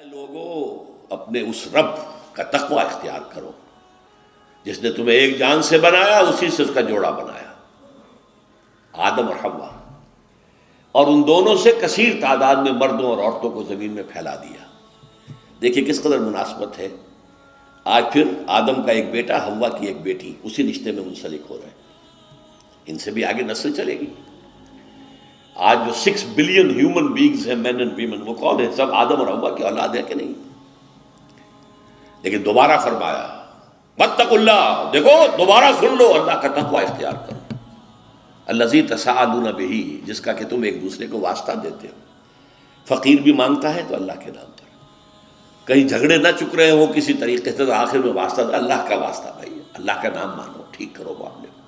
اے لوگو اپنے اس رب کا تقوی اختیار کرو جس نے تمہیں ایک جان سے بنایا، اسی سے اس کا جوڑا بنایا، آدم اور حوا، اور ان دونوں سے کثیر تعداد میں مردوں اور عورتوں کو زمین میں پھیلا دیا۔ دیکھیے کس قدر مناسبت ہے، آج پھر آدم کا ایک بیٹا، حوا کی ایک بیٹی اسی رشتے میں منسلک ہو رہے ہیں، ان سے بھی آگے نسل چلے گی۔ آج جو 6 بلین ہیومن بینگز ہیں، مین اینڈ ویمن، وہ کون ہیں؟ سب آدم اور حوا کی اولاد ہے کہ نہیں؟ لیکن دوبارہ فرمایا واتقوا اللہ، دیکھو دوبارہ سن لو، اللہ کا تقوی اختیار کرو، الذی تساءلون بہ، جس کا کہ تم ایک دوسرے کو واسطہ دیتے ہو۔ فقیر بھی مانگتا ہے تو اللہ کے نام پر، کہیں جھگڑے نہ چک رہے ہوں کسی طریقے سے، تو آخر میں واسطہ دے، اللہ کا واسطہ بھائی، اللہ کا نام مانو، ٹھیک کرو معاملے کو،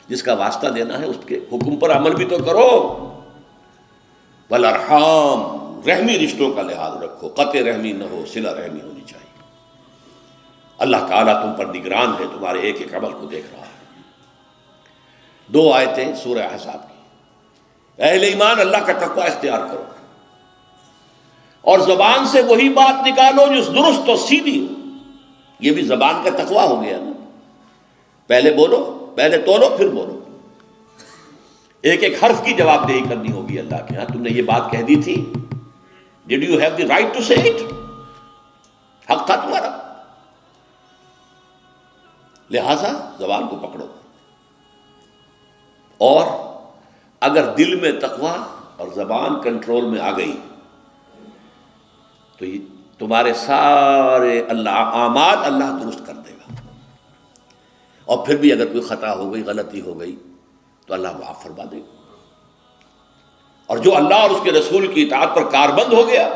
جس کا واسطہ دینا ہے اس کے حکم پر عمل بھی تو کرو۔ والارحام، رحمی رشتوں کا لحاظ رکھو، قطع رحمی نہ ہو، صلہ رحمی ہونی چاہیے۔ اللہ تعالیٰ تم پر نگران ہے، تمہارے ایک ایک عمل کو دیکھ رہا ہے۔ 2 آیتیں سورہ احزاب کی۔ اہل ایمان اللہ کا تقوی اختیار کرو اور زبان سے وہی بات نکالو جو درست و سیدھی ہو۔ یہ بھی زبان کا تقوی ہو گیا نا، پہلے بولو، پہلے تولو پھر بولو، ایک ایک حرف کی جواب دہی کرنی ہوگی اللہ کے ہاں۔ تم نے یہ بات کہہ دی تھی، did you have the right to say it, حق تھا تمہارا، لہذا زبان کو پکڑو۔ اور اگر دل میں تقوی اور زبان کنٹرول میں آ گئی تو یہ تمہارے سارے اعمال اللہ درست کر دے گا، اور پھر بھی اگر کوئی خطا ہو گئی، غلطی ہو گئی تو اللہ معاف فرما دے گا۔ اور جو اللہ اور اس کے رسول کی اطاعت پر کاربند ہو گیا،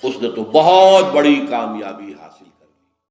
اس نے تو بہت بڑی کامیابی حاصل